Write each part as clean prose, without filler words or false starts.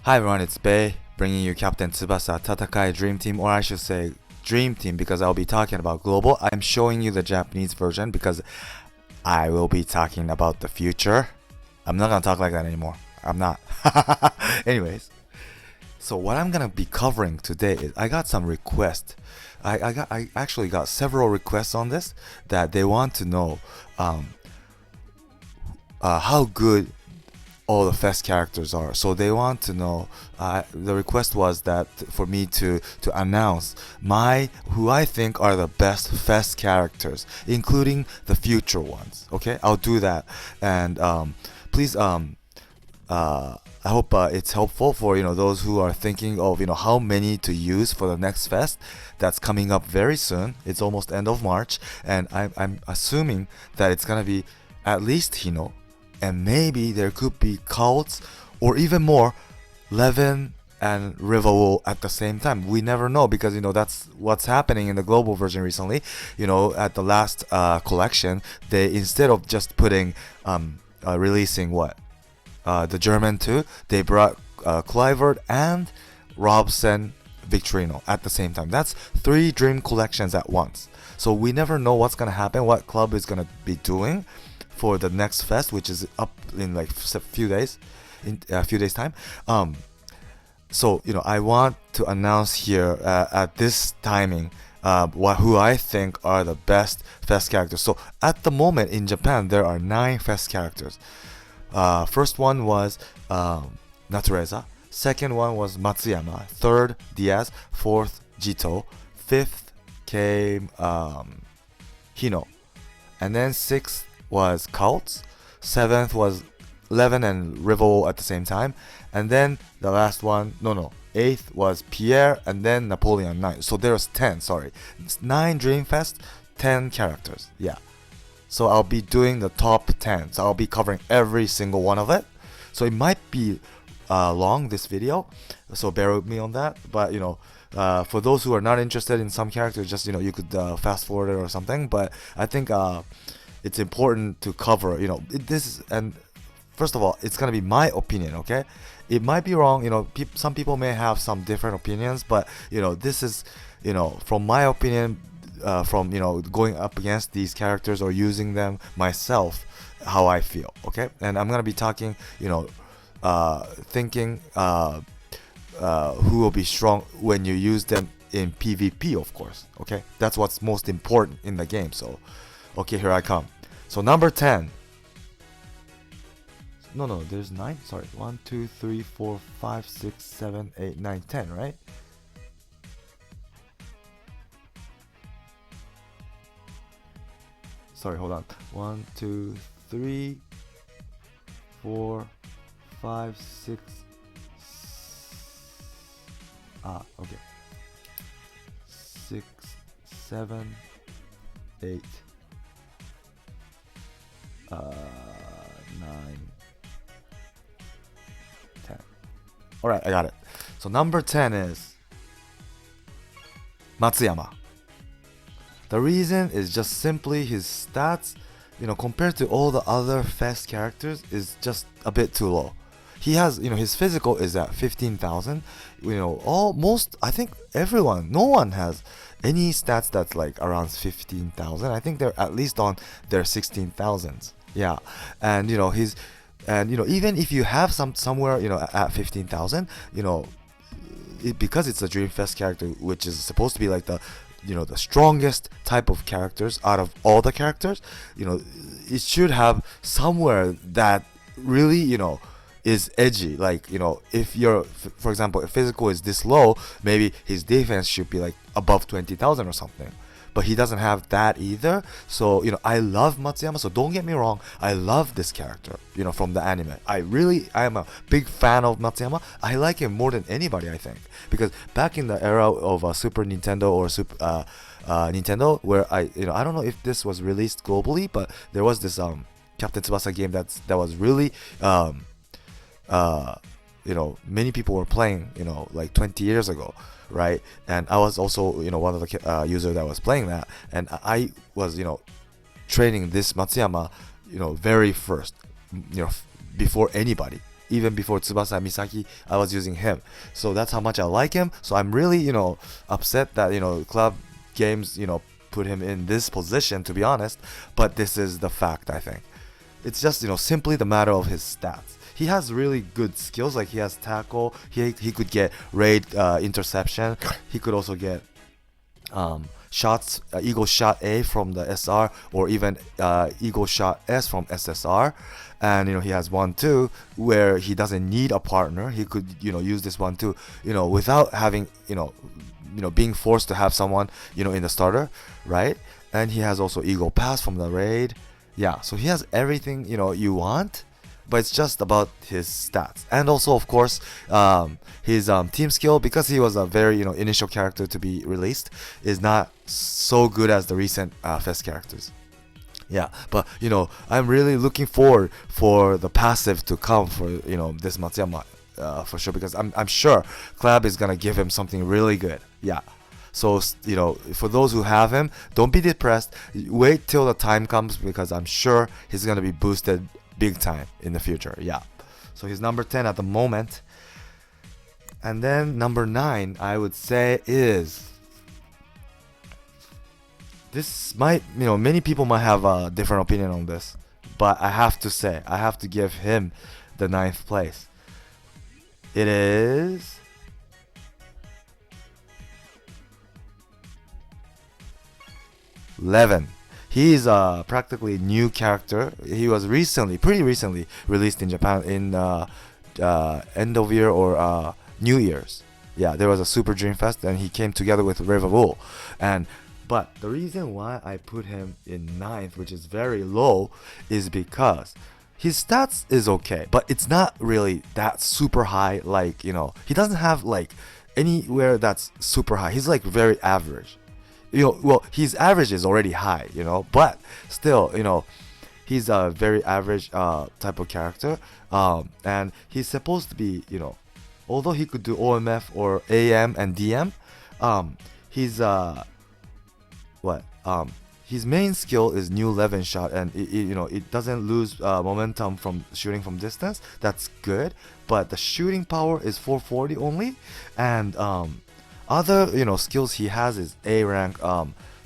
Hi everyone, it's Bei, bringing you Captain Tsubasa, Tatakai Dream Team, or I should say Dream Team, because I'll be talking about global. I'm showing you the Japanese version because I will be talking about the future. I'm not gonna talk like that anymore. I'm not. Anyways, so what I'm gonna be covering today is I got some requests. I actually got several requests on this that they want to know how good all the fest characters are. So they want to know, the request was that for me to announce who I think are the best fest characters, including the future ones. Okay, I'll do that. And please I hope it's helpful for those who are thinking of how many to use for the next fest that's coming up very soon. It's almost end of March, and I'm assuming that it's gonna be at least Hino, and maybe there could be cults or even more Levin and Rivalo at the same time. We never know, because that's what's happening in the global version recently. At the last collection, they, instead of just putting releasing the German 2, they brought Clivert and Robson Victorino at the same time. That's 3 dream collections at once. So we never know what's gonna happen, what club is gonna be doing for the next fest, which is up in like a few days time. So I want to announce here at this timing who I think are the best fest characters. So at the moment in Japan, there are 9 fest characters. First one was Natureza. Second one was Matsuyama. Third, Diaz. Fourth, Jito. Fifth came Hino. And then sixth was Cults. Seventh was Levin and Rivalo at the same time. And then the last one, eighth was Pierre, and then Napoleon 9. So there's 10, sorry. It's 9 Dreamfest, 10 characters. Yeah. So I'll be doing the top 10. So I'll be covering every single one of it. So it might be long, this video, so bear with me on that. But for those who are not interested in some characters, just you could fast forward it or something. But I think it's important to cover this. And first of all, it's gonna be my opinion, okay? It might be wrong, some people may have some different opinions, but this is from my opinion, from going up against these characters or using them myself, how I feel, okay? And I'm gonna be talking thinking who will be strong when you use them in PvP, of course, okay? That's what's most important in the game. So okay, here I come. So number 10. No, there's 9. Sorry, 1 2 3 4 5 6 7 8 9 10, right? Sorry, hold on. 1 2 3 4 5 6. Okay. 6 7 8 9 10. All right, I got it. So number 10 is Matsuyama. The reason is just simply his stats, compared to all the other fest characters, is just a bit too low. He has, his physical is at 15,000. I think no one has any stats that's like around 15,000. I think they're at least on their 16,000s. Yeah, and even if you have somewhere at 15,000, because it's a Dreamfest character, which is supposed to be like the the strongest type of characters out of all the characters, it should have somewhere that really is edgy. Like if for example, if physical is this low, maybe his defense should be like above 20,000 or something. But he doesn't have that either. So I love Matsuyama, so don't get me wrong, I love this character from the anime. I am a big fan of Matsuyama. I like him more than anybody, I think, because back in the era of Super Nintendo or Nintendo, where I don't know if this was released globally, but there was this Captain Tsubasa game that was really many people were playing like 20 years ago, right? And I was also one of the users that was playing that, and I was training this Matsuyama very first, before anybody. even before Tsubasa and Misaki, I was using him. So that's how much I like him. So I'm really, upset that, club games, put him in this position, to be honest. But this is the fact, I think. It's just, simply the matter of his stats. He has really good skills, like he has tackle, he could get raid interception, he could also get shots, Eagle Shot A from the SR, or even Eagle Shot S from SSR. And he has 1-2 where he doesn't need a partner. He could use this 1-2 without having being forced to have someone in the starter, right? And he has also Eagle Pass from the raid. Yeah, so he has everything you want, but it's just about his stats. And also, of course, his team skill, because he was a very initial character to be released, is not so good as the recent Fest characters. Yeah, but I'm really looking forward for the passive to come for this Matsuyama for sure, because I'm sure Club is gonna give him something really good. Yeah. So, for those who have him, don't be depressed. Wait till the time comes, because I'm sure he's going to be boosted big time in the future. Yeah. So he's number 10 at the moment. And then number 9, I would say is... This might, many people might have a different opinion on this. But I have to say, I have to give him the 9th place. It is... Levin. He's a practically new character. He was pretty recently released in Japan in end of year or New Year's. Yeah, there was a Super Dream Fest and he came together with Riverwool. But the reason why I put him in 9th, which is very low, is because his stats is okay, but it's not really that super high. Like, he doesn't have like anywhere that's super high. He's like very average. Well, his average is already high, but still, he's a very average type of character, and he's supposed to be, although he could do OMF or AM and DM, his main skill is new Levin shot, and it doesn't lose momentum from shooting from distance. That's good, but the shooting power is 440 only, and other skills he has is A rank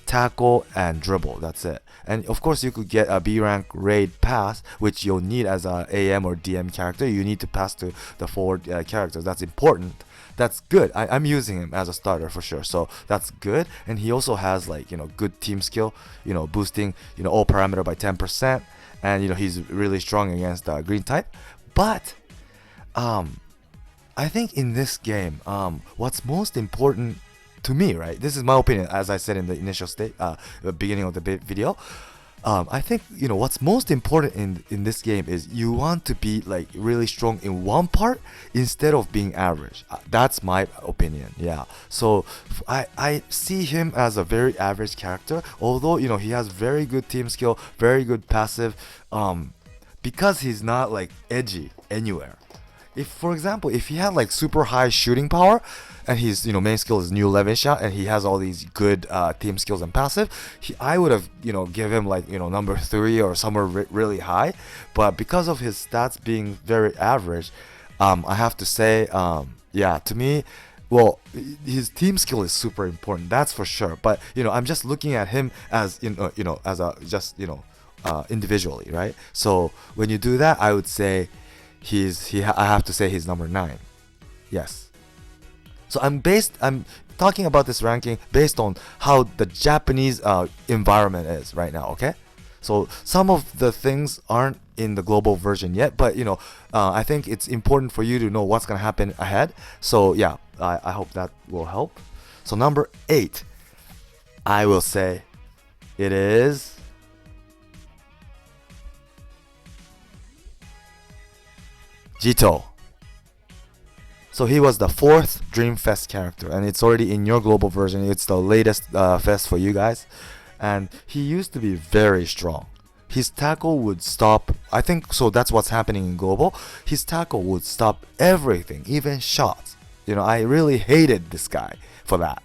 tackle and dribble. That's it. And of course you could get a B rank raid pass, which you'll need as a AM or DM character. You need to pass to the forward characters. That's important. That's good. I'm using him as a starter for sure, so that's good. And he also has like good team skill, boosting all parameter by 10%, and he's really strong against green type. But I think in this game, what's most important to me, right? This is my opinion, as I said in the initial beginning of the video. I think what's most important in this game is you want to be like really strong in one part instead of being average. That's my opinion. Yeah. So I see him as a very average character, although he has very good team skill, very good passive, because he's not like edgy anywhere. If, for example, if he had like super high shooting power, and his main skill is new Levin shot, and he has all these good team skills and passive, I would have give him like number 3 or somewhere really high. But because of his stats being very average, I have to say, yeah, to me, well, his team skill is super important, that's for sure. But I'm just looking at him as as a just individually, right? So when you do that, I would say I have to say he's number 9. Yes. So I'm talking about this ranking based on how the Japanese environment is right now, okay? So some of the things aren't in the global version yet, but I think it's important for you to know what's gonna happen ahead. So yeah, I hope that will help. So number 8, I will say it is Jito. So he was the 4th Dream Fest character, and it's already in your global version. It's the latest fest for you guys, and he used to be very strong. His tackle would stop, I think, so that's what's happening in global. His tackle would stop everything, even shots. I really hated this guy for that,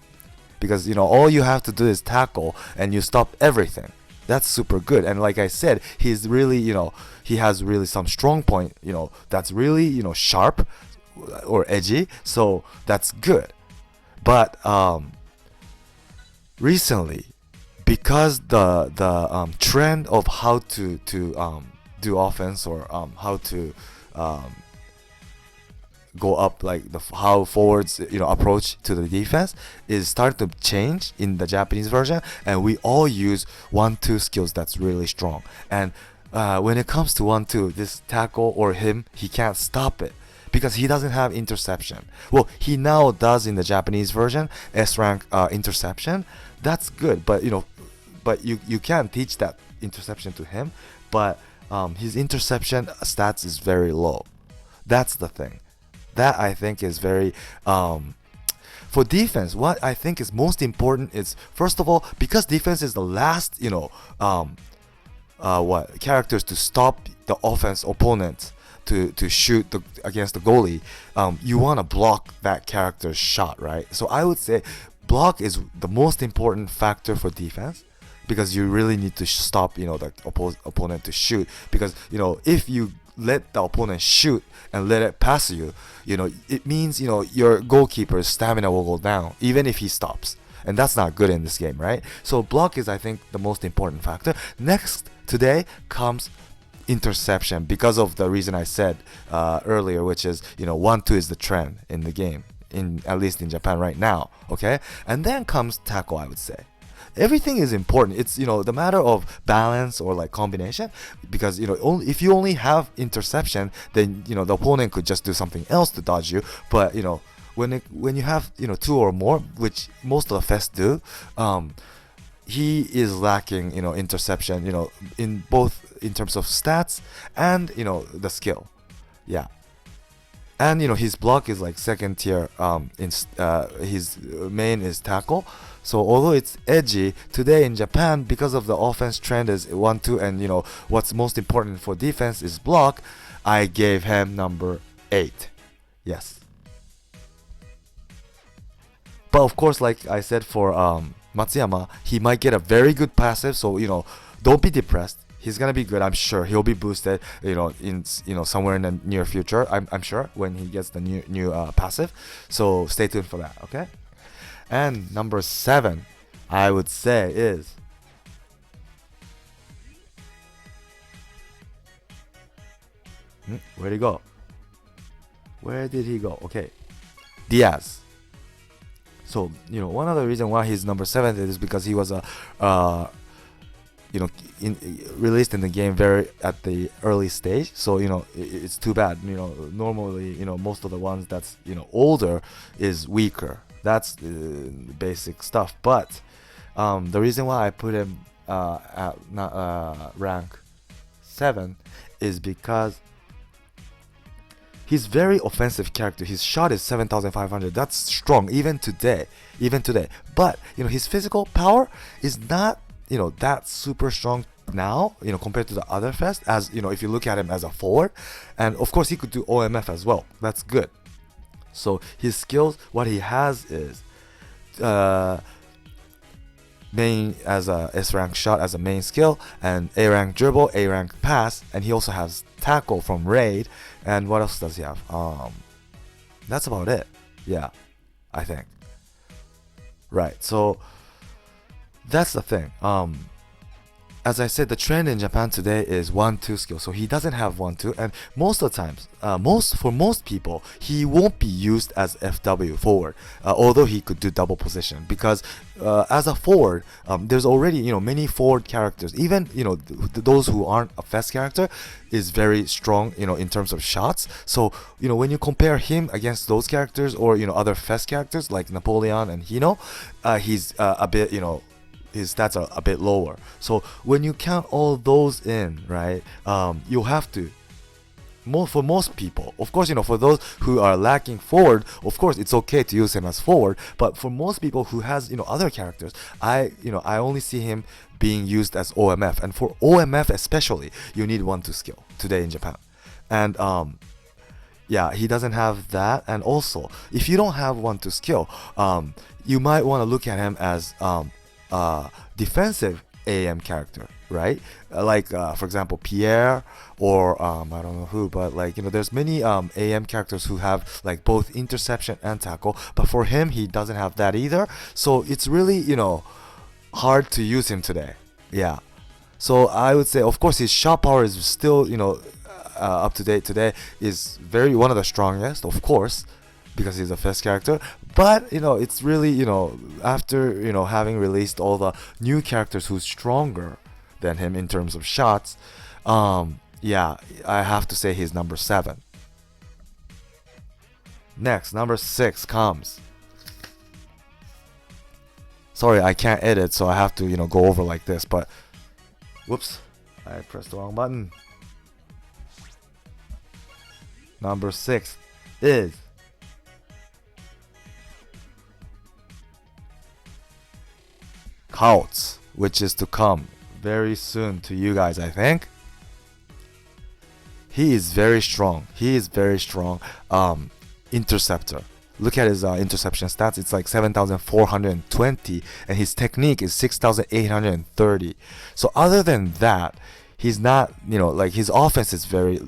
because all you have to do is tackle and you stop everything. That's super good. And like I said, he's really, he has really some strong point, that's really, sharp or edgy. So that's good. But recently, because the trend of how to do offense, or how to go up, like how forwards approach to the defense is starting to change in the Japanese version, and we all use 1-2 skills that's really strong. And when it comes to 1-2, this tackle or him, he can't stop it because he doesn't have interception. Well, he now does in the Japanese version, S rank interception. That's good, but you can't teach that interception to him. But his interception stats is very low. That's the thing. That I think is very for defense. What I think is most important is, first of all, because defense is the last characters to stop the offense opponent to shoot against the goalie. You want to block that character's shot, right? So I would say block is the most important factor for defense, because you really need to stop the opponent to shoot. Because if you let the opponent shoot and let it pass you, it means your goalkeeper's stamina will go down even if he stops, and that's not good in this game, right? So block is, I think, the most important factor. Next today comes interception, because of the reason I said earlier, which is 1-2 is the trend in the game, at least in Japan right now. Okay, and then comes tackle. I would say everything is important. It's the matter of balance or like combination, because if you only have interception, then the opponent could just do something else to dodge you. But when you have 2 or more, which most of the fests do, he is lacking interception, in both in terms of stats and the skill. Yeah. And his block is like second tier. His main is tackle. So although it's edgy today in Japan, because of the offense trend is 1-2, and what's most important for defense is block, I gave him number 8. Yes. But of course, like I said, for Matsuyama, he might get a very good passive. So don't be depressed. He's gonna be good. I'm sure he'll be boosted. In somewhere in the near future. I'm sure when he gets the new passive. So stay tuned for that. Okay. And number 7, I would say is where'd he go? Where did he go? Okay, Diaz. So one of the reasons why he's number 7 is because he was released in the game very at the early stage. So it's too bad. Normally most of the ones that's older is weaker. That's the basic stuff. But the reason why I put him at rank 7 is because he's very offensive character. His shot is 7,500. That's strong even today. But his physical power is not that super strong now, compared to the other fest, as if you look at him as a forward. And of course he could do OMF as well. That's good. So his skills, what he has is main as a S rank shot as a main skill, and A rank dribble, A rank pass, and he also has tackle from raid. And what else does he have? That's about it. Yeah, I think. Right. So that's the thing. As I said, the trend in Japan today is 1-2 skill. So he doesn't have 1-2, and most of the times, for most people, he won't be used as FW forward, although he could do double position, because as a forward, there's already many forward characters. Even those who aren't a fast character is very strong in terms of shots. So when you compare him against those characters, or other fast characters like Napoleon and Hino, he's a bit his stats are a bit lower. So when you count all those in, right, you'll have to for most people, of course, for those who are lacking forward, of course it's okay to use him as forward. But for most people who has other characters, I only see him being used as OMF. And for OMF especially, you need 1-2 skill today in Japan. And yeah, he doesn't have that. And also, if you don't have 1-2 skill, you might want to look at him as defensive AM character, right? For example, Pierre or I don't know who, but there's many AM characters who have like both interception and tackle, but for him, he doesn't have that either. So it's really, hard to use him today. Yeah. So I would say, of course, his shot power is still, up to date today, is one of the strongest, of course, because he's a fast character. But it's really, after having released all the new characters who's stronger than him in terms of shots, yeah, I have to say he's number 7. Next, number 6 comes. Sorry, I can't edit, so I have to go over like this, but whoops, I pressed the wrong button. Number 6 is Kaots, which is to come very soon to you guys, I think. He is very strong. Interceptor. Look at his interception stats. It's like 7,420, and his technique is 6,830. So other than that, he's not, his offense is very,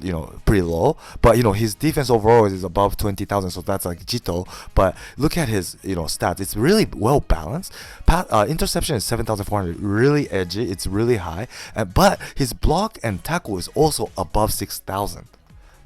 pretty low. But, his defense overall is above 20,000. So that's like Jito. But look at his, stats. It's really well balanced. Interception is 7,400. Really edgy. It's really high. But his block and tackle is also above 6,000.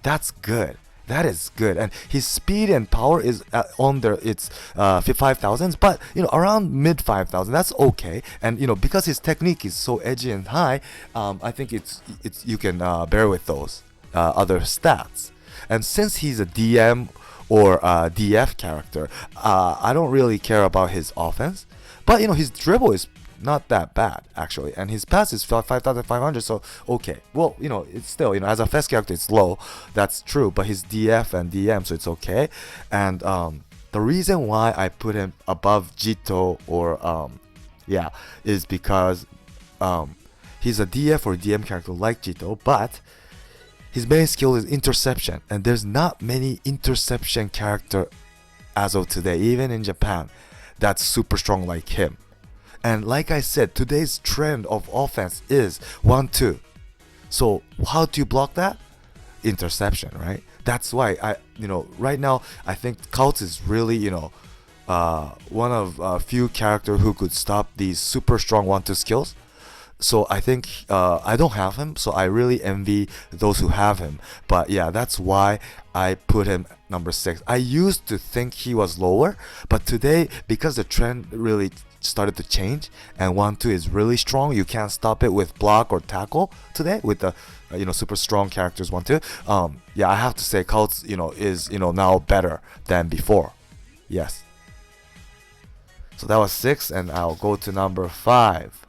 That's good. That is good. And his speed and power is on there. It's 5,000s, but around mid 5,000. That's okay. And because his technique is so edgy and high, I think it's you can bear with those other stats. And since he's a DM or DF character, I don't really care about his offense. But his dribble is not that bad actually, and his pass is 5,500, so okay. Well, it's still, as a fast character it's low, that's true, but he's DF and DM, so it's okay. And the reason why I put him above Jito or is because he's a DF or DM character like Jito, but his main skill is interception, and there's not many interception character as of today, even in Japan, that's super strong like him. And like I said, today's trend of offense is 1-2. So how do you block that? Interception, right? That's why right now I think Kaots is really, one of a few characters who could stop these super strong 1-2 skills. So I think I don't have him, so I really envy those who have him. But yeah, that's why I put him number 6. I used to think he was lower, but today, because the trend really started to change and 1-2 is really strong, you can't stop it with block or tackle today with the super strong characters 1-2. Yeah, I have to say Kaots is now better than before. Yes. So that was 6, and I'll go to number 5.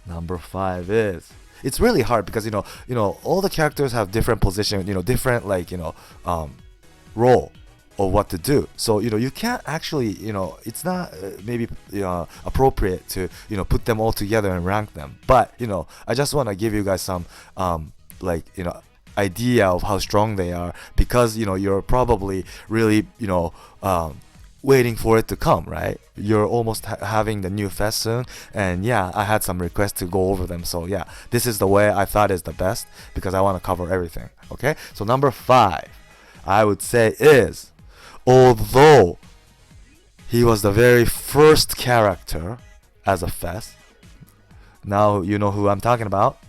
Number 5 is, it's really hard because all the characters have different position, different role of what to do. So you can't actually it's not maybe appropriate to put them all together and rank them. But I just want to give you guys some idea of how strong they are, because you're probably really waiting for it to come, right? You're almost having the new fest soon, and yeah, I had some requests to go over them. So yeah, this is the way I thought is the best, because I want to cover everything. Okay, so number 5, I would say is, although he was the very first character as a fest, now you know who I'm talking about.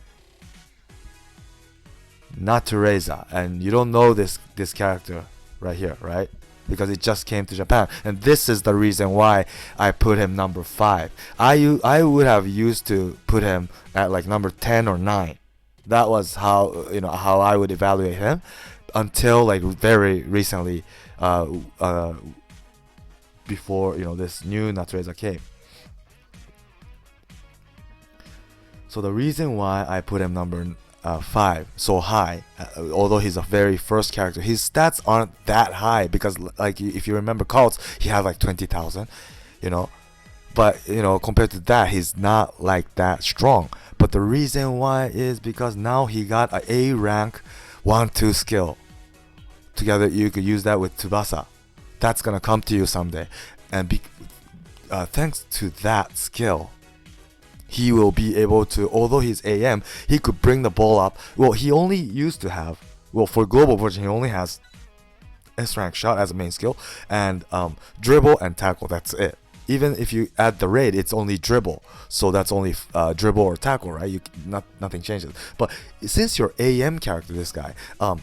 Natureza, and you don't know this character right here, right? Because it just came to Japan, and this is the reason why I put him number 5. I would have used to put him at like number 10 or 9. That was how how I would evaluate him, until like very recently, before this new Natureza came. So the reason why I put him number 5 so high, although he's a very first character, his stats aren't that high, because like if you remember Kaots, he had like 20,000, but compared to that, he's not like that strong. But the reason why is because now he got a A rank 1-2 skill. Together you could use that with Tsubasa. That's gonna come to you someday, and thanks to that skill, he will be able to, although he's AM, he could bring the ball up. Well, he only used to have, well, for global version, he only has S rank shot as a main skill, and dribble and tackle, that's it. Even if you add the raid, it's only dribble, so that's only dribble or tackle, right? Nothing changes. But since you're AM character, this guy,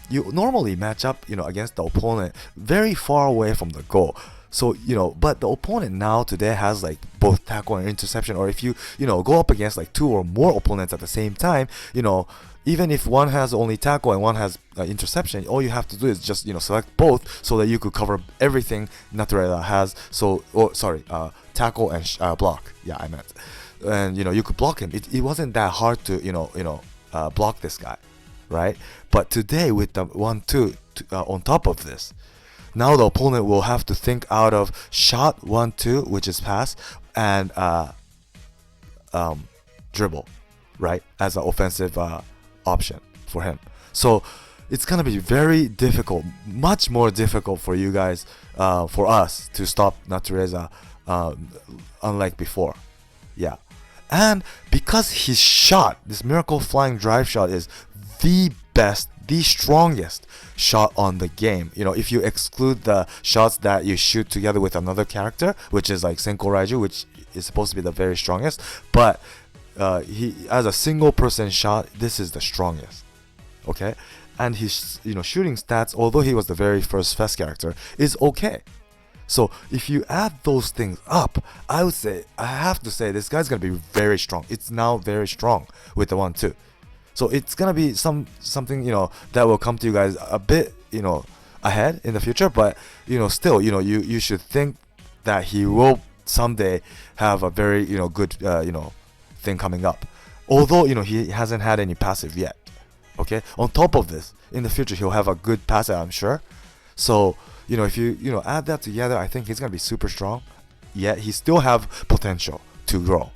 you normally match up, against the opponent very far away from the goal. So, but the opponent now today has like both tackle and interception, or if you, go up against like 2 or more opponents at the same time, even if one has only tackle and one has interception, all you have to do is just, select both so that you could cover everything Natureza has. So, tackle and block. Yeah, I meant. And, you could block him. It wasn't that hard to, block this guy, right? But today with the 1-2 on top of this, now the opponent will have to think out of shot 1-2, which is pass, and dribble, right, as an offensive option for him. So it's gonna be very difficult, much more difficult for you guys, for us to stop Natureza, unlike before. Yeah, and because his shot, this miracle flying drive shot, is the best, the strongest shot on the game. If you exclude the shots that you shoot together with another character, which is like Senko Raiju, which is supposed to be the very strongest, but he, as a single person shot, this is the strongest. Okay, and his shooting stats, although he was the very first fast character, is okay. So if you add those things up, I have to say this guy's gonna be very strong. It's now very strong with the 1-2. So it's gonna be something that will come to you guys a bit ahead in the future, but still you should think that he will someday have a very good thing coming up. Although he hasn't had any passive yet. Okay. On top of this, in the future he'll have a good passive, I'm sure. So if you add that together, I think he's gonna be super strong. Yet he still have potential to grow.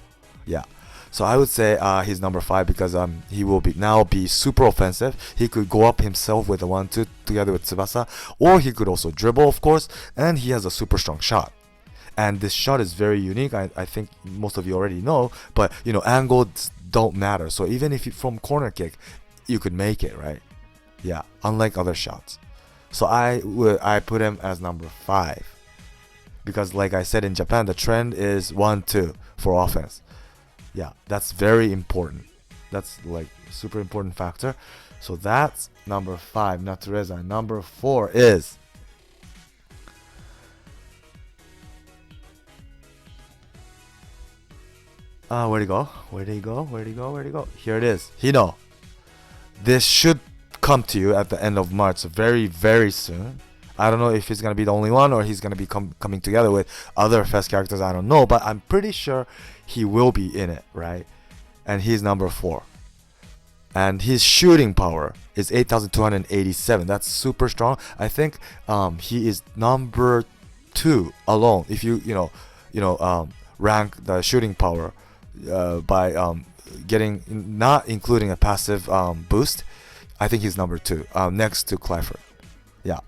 Yeah. So I would say he's number 5 because he will now be super offensive. He could go up himself with a 1-2 together with Tsubasa, or he could also dribble, of course, and he has a super strong shot. And this shot is very unique. I think most of you already know, but angles don't matter. So even if you from corner kick, you could make it, right? Yeah, unlike other shots. So I put him as number 5 because, like I said, in Japan the trend is 1-2 for offense. Yeah, that's very important. That's like super important factor. So that's number 5, Natureza. Number 4 is where'd he go? Here it is. Hino. This should come to you at the end of March, so very, very soon. I don't know if he's gonna be the only one or he's gonna be coming together with other fast characters. I don't know, but I'm pretty sure he will be in it, right? And he's number 4. And his shooting power is 8,287. That's super strong. I think he is number 2 alone. If you rank the shooting power by getting, not including a passive boost, I think he's number 2, next to Clifford. Yeah.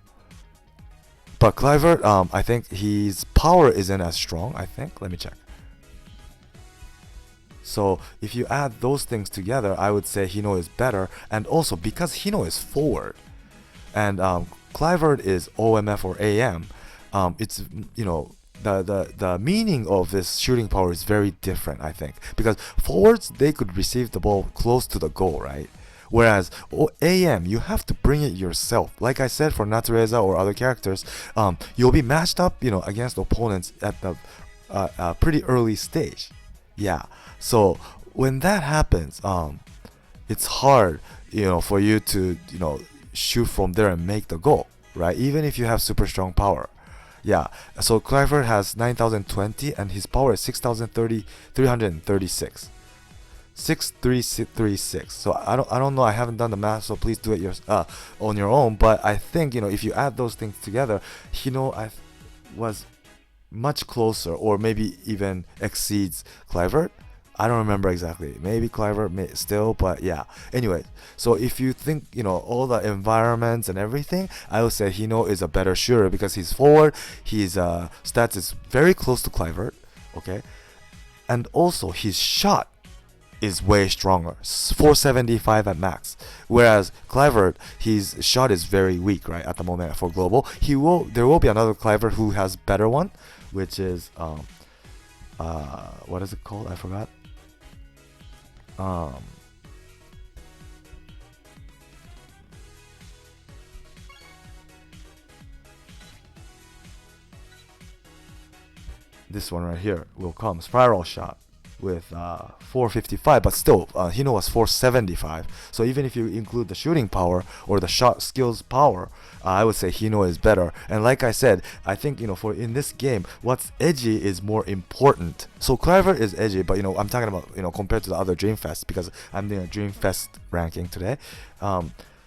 But Clifford, I think his power isn't as strong, I think. Let me check. So if you add those things together, I would say Hino is better. And also because Hino is forward and Clifford is OMF or AM, it's the meaning of this shooting power is very different, I think, because forwards, they could receive the ball close to the goal, right? Whereas AM, you have to bring it yourself. Like I said, for Natureza or other characters, you'll be matched up against opponents at the pretty early stage. Yeah, so when that happens, it's hard for you to shoot from there and make the goal, right? Even if you have super strong power. Yeah, so Clifford has 9,020 and his power is 6,336. 6336. So I don't know, I haven't done the math, so please do it on your own. But I think if you add those things together, I was much closer, or maybe even exceeds Clifford. I don't remember exactly. Maybe Clifford still, but yeah. Anyway, so if you think all the environments and everything, I would say Hino is a better shooter because he's forward. His stats is very close to Clifford, okay, and also his shot is way stronger, 475 at max. Whereas Clivert, his shot is very weak, right, at the moment for global. There will be another Clivert who has better one, which is what is it called? I forgot. This one right here will come. Spiral shot with 455, but still Hino was 475. So even if you include the shooting power or the shot skills power, I would say Hino is better. And like I said, I think for in this game, what's edgy is more important. So Cliver is edgy, but I'm talking about compared to the other Dreamfest, because I'm doing a Dreamfest ranking today.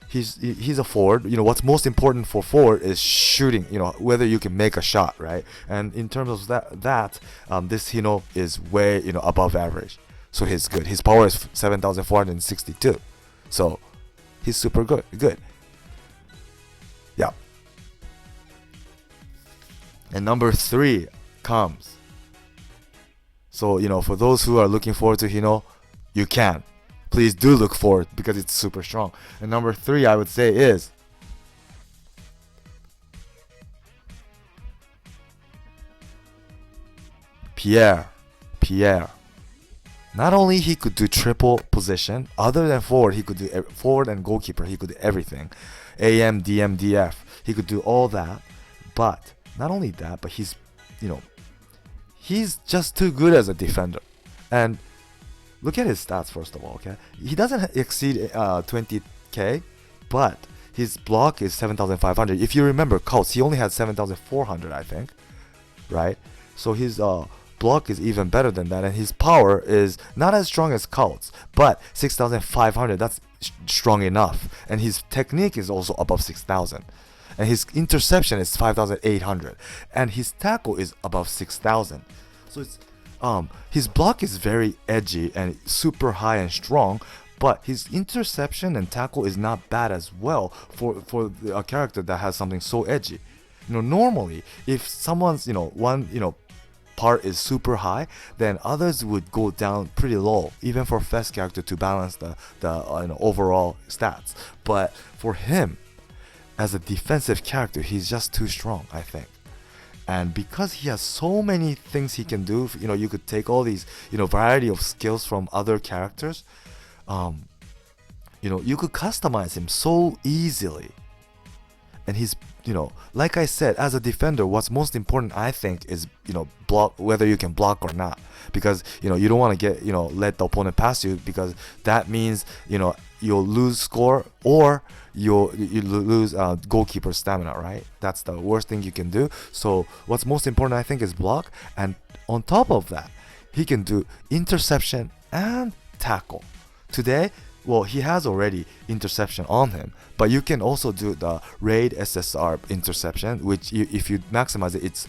He's a forward. What's most important for forward is shooting. Whether you can make a shot, right? And in terms of that, this Hino is way above average. So he's good. His power is 7,462. So he's super good. Yeah. And number 3 comes. So for those who are looking forward to Hino, you can. Please do look forward, because it's super strong. And number 3, I would say, is Pierre. Not only he could do triple position, other than forward, he could do forward and goalkeeper. He could do everything. AM, DM, DF. He could do all that. But not only that, but he's just too good as a defender. And look at his stats first of all, okay? He doesn't exceed 20k, but his block is 7,500. If you remember Coates, he only had 7,400, I think, right? So his block is even better than that, and his power is not as strong as Coates, but 6,500. That's strong enough. And his technique is also above 6,000. And his interception is 5,800, and his tackle is above 6,000. So it's his block is very edgy and super high and strong, but his interception and tackle is not bad as well for a character that has something so edgy. Normally, if someone's one part is super high, then others would go down pretty low, even for Fest character, to balance the overall stats. But for him, as a defensive character, he's just too strong, I think. And because he has so many things he can do, you could take all these, variety of skills from other characters. You could customize him so easily. And he's, like I said, as a defender, what's most important, I think, is, block, whether you can block or not. Because, you don't want to get, let the opponent pass you, because that means, you'll lose score, or you lose goalkeeper stamina, right? That's the worst thing you can do. So what's most important, I think, is block. And on top of that, he can do interception and tackle. Today, well, he has already interception on him, but you can also do the raid SSR interception, which if you maximize it, it's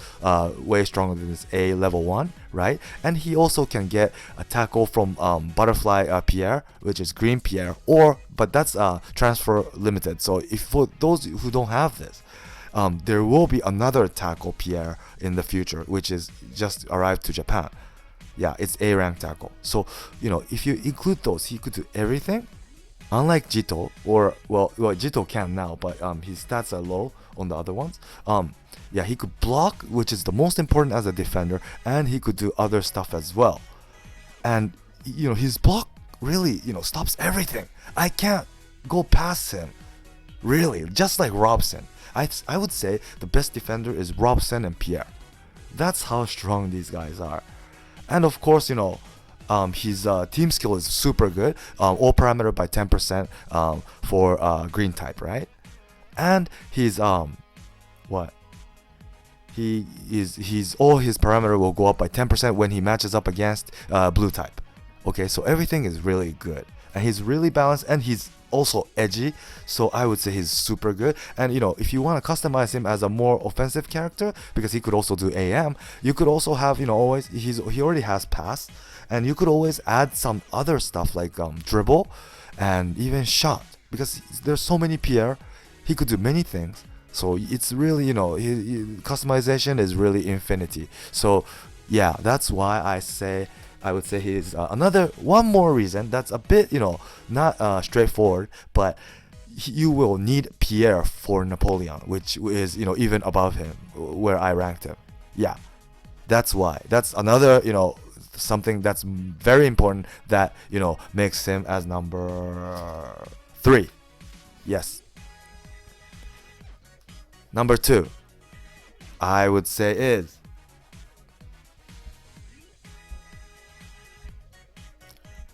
way stronger than this A level 1, right? And he also can get a tackle from butterfly Pierre, which is green Pierre, but that's transfer limited. So if for those who don't have this, there will be another tackle Pierre in the future, which is just arrived to Japan. Yeah, it's A rank tackle. So, if you include those, he could do everything. Unlike Jito, well, Jito can now, but his stats are low on the other ones. Yeah, he could block, which is the most important as a defender, and he could do other stuff as well. And his block really, stops everything. I can't go past him. Really, just like Robson. I would say the best defender is Robson and Pierre. That's how strong these guys are. And of course, his team skill is super good. All parameter by 10% for green type, right? And he's he's all his parameter will go up by 10% when he matches up against blue type. Okay, so everything is really good, and he's really balanced, and he's also edgy, so I would say he's super good. And if you want to customize him as a more offensive character, because he could also do AM, you could also have always he already has pass, and you could always add some other stuff like dribble and even shot, because there's so many Pierre, he could do many things. So it's really customization is really infinity. So yeah, that's why I say I would say he's another one more reason that's a bit, not straightforward, but you will need Pierre for Napoleon, which is, even above him, where I ranked him. Yeah, that's why. That's another, something that's very important that, makes him as number 3. Yes. Number 2, I would say is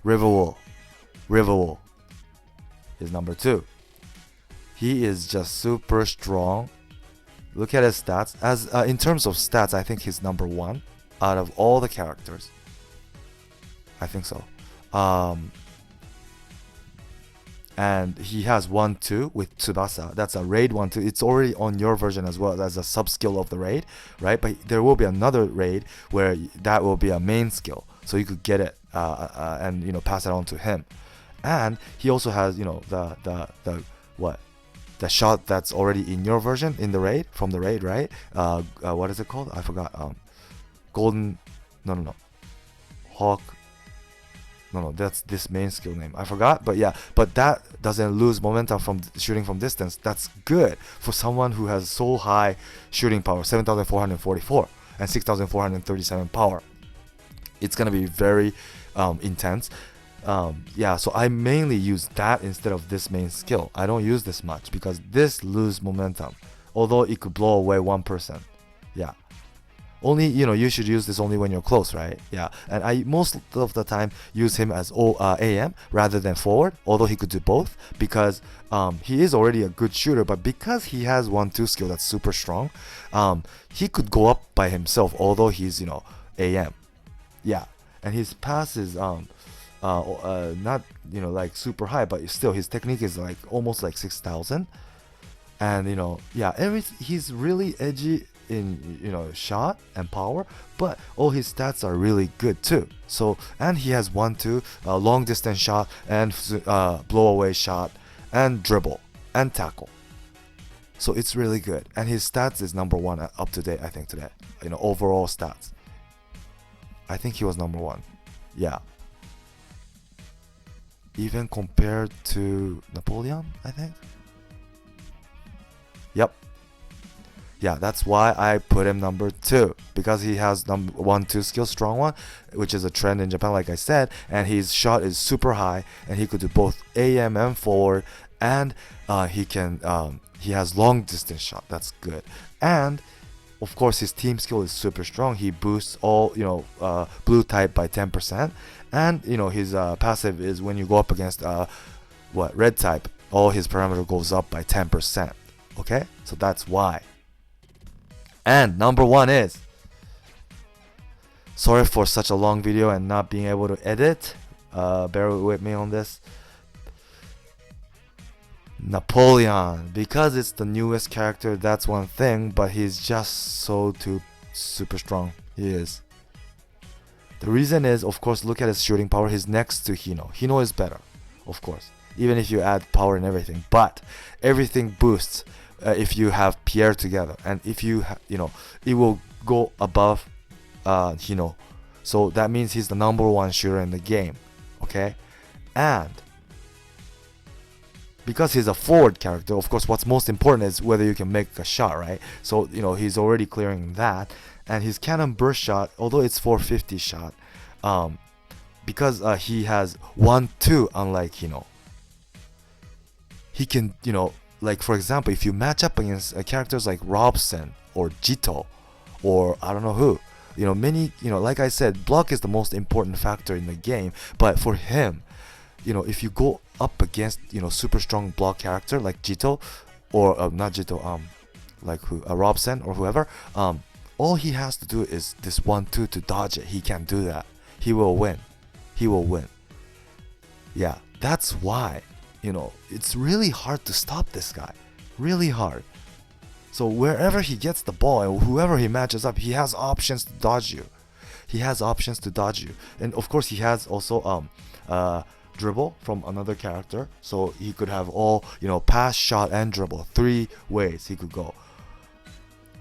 Riverwall. Riverwall is number 2. He is just super strong. Look at his stats. As in terms of stats, I think he's number 1 out of all the characters. I think so. And he has 1-2 with Tsubasa. That's a raid 1-2. It's already on your version as well as a sub skill of the raid, right? But there will be another raid where that will be a main skill, so you could get it and pass it on to him. And he also has the shot that's already in your version in the raid, from the raid, right? What is it called? I forgot. Golden. No. Hawk. No, that's this main skill name. I forgot, but yeah. But that doesn't lose momentum from shooting from distance. That's good for someone who has so high shooting power, 7,444 and 6,437 power. It's gonna be very intense. Yeah, so I mainly use that instead of this main skill. I don't use this much because this loses momentum, although it could blow away one person. Yeah, only you should use this only when you're close, right? Yeah, and I most of the time use him as AM rather than forward, although he could do both because he is already a good shooter, but because he has 1-2 skill that's super strong, he could go up by himself, although he's AM. Yeah, and his pass is not like super high, but still his technique is like almost like 6,000, and yeah, he's really edgy in shot and power, but all his stats are really good too. So, and he has 1-2 long distance shot and blow away shot and dribble and tackle, so it's really good, and his stats is number 1 up to date, I think, today. Overall stats, I think he was number 1. Yeah, even compared to Napoleon, I think. Yep. Yeah, that's why I put him number 2, because he has 1-2 skill, strong one, which is a trend in Japan, like I said, and his shot is super high, and he could do both AM and forward, and he has long distance shot. That's good. And of course, his team skill is super strong. He boosts all blue type by 10%, and his passive is when you go up against red type, all his parameter goes up by 10%. Okay, so that's why. And number 1 is, sorry for such a long video and not being able to edit, bear with me on this, Napoleon. Because it's the newest character, that's one thing, but he's just so super strong. He is. The reason is, of course, look at his shooting power. He's next to Hino. Hino is better, of course, even if you add power and everything, but everything boosts if you have Pierre together, and if you it will go above Hino, so that means he's the number 1 shooter in the game. Okay, and because he's a forward character, of course, what's most important is whether you can make a shot, right? So he's already clearing that, and his cannon burst shot, although it's 450 shot, because he has 1-2, unlike he can like, for example, if you match up against characters like Robson or Jito or I don't know who, many, like I said, block is the most important factor in the game, but for him, if you go up against super strong block character like Jito or not Jito, like Robson or whoever, all he has to do is this 1-2 to dodge it. He can do that. He will win. Yeah, that's why it's really hard to stop this guy, really hard. So wherever he gets the ball and whoever he matches up, he has options to dodge you. And of course he has also dribble from another character, so he could have all pass, shot, and dribble, 3 ways he could go.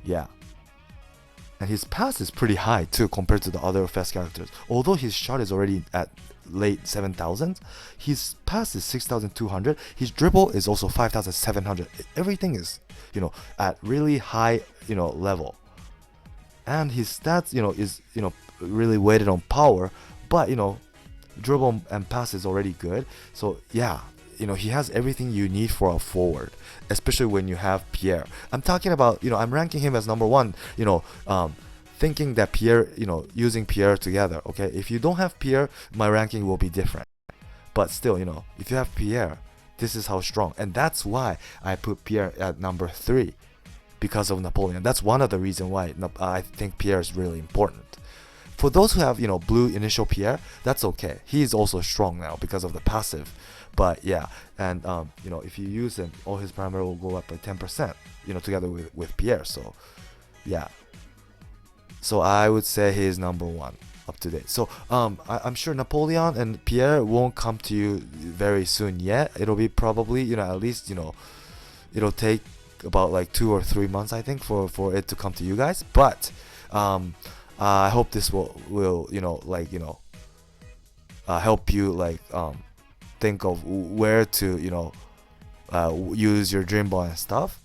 Yeah, And his pass is pretty high too compared to the other fast characters. Although his shot is already at late 7,000, his pass is 6,200. His dribble is also 5,700. Everything is, at really high, level. And his stats, is, really weighted on power. But, dribble and pass is already good. So, yeah, he has everything you need for a forward, especially when you have Pierre. I'm talking about, I'm ranking him as number 1, thinking that Pierre, using Pierre together, okay? If you don't have Pierre, my ranking will be different. But still, if you have Pierre, this is how strong. And that's why I put Pierre at number 3, because of Napoleon. That's one of the reasons why I think Pierre is really important. For those who have, blue initial Pierre, that's okay. He's also strong now because of the passive. But yeah, and if you use him, all his parameter will go up by 10%, together with Pierre. So yeah. So I would say he is number 1 up to date. So I'm sure Napoleon and Pierre won't come to you very soon yet. It'll be probably, at least, it'll take about like 2 or 3 months, I think, for it to come to you guys. But I hope this will help you think of where to use your dream ball and stuff.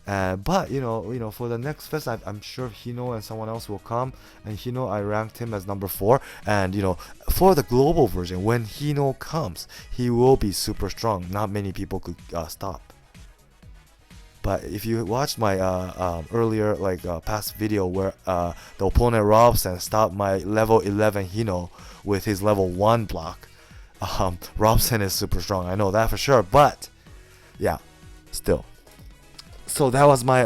But for the next fest, I'm sure Hino and someone else will come. And Hino, I ranked him as number 4. And for the global version, when Hino comes, he will be super strong. Not many people could stop. But if you watched my earlier past video where the opponent Robson stopped my level 11 Hino with his level 1 block, Robson is super strong. I know that for sure. But yeah, still. So that was my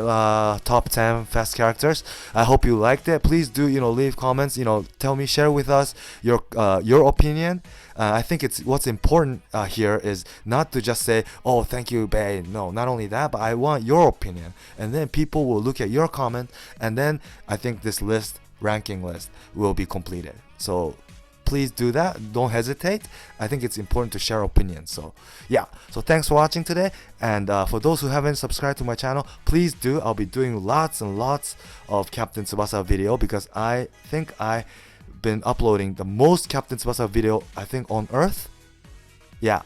top 10 fast characters. I hope you liked it. Please do leave comments. Tell me, share with us your opinion. I think what's important here is not to just say, oh, thank you, bae. No, not only that, but I want your opinion. And then people will look at your comment, and then I think this ranking list will be completed. So please do that. Don't hesitate. I think it's important to share opinions. So yeah, so thanks for watching today. And for those who haven't subscribed to my channel, please do. I'll be doing lots and lots of Captain Tsubasa video, because I think I've been uploading the most Captain Tsubasa video, I think, on earth. Yeah.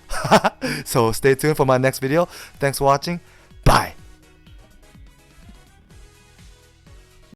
So stay tuned for my next video. Thanks for watching. Bye.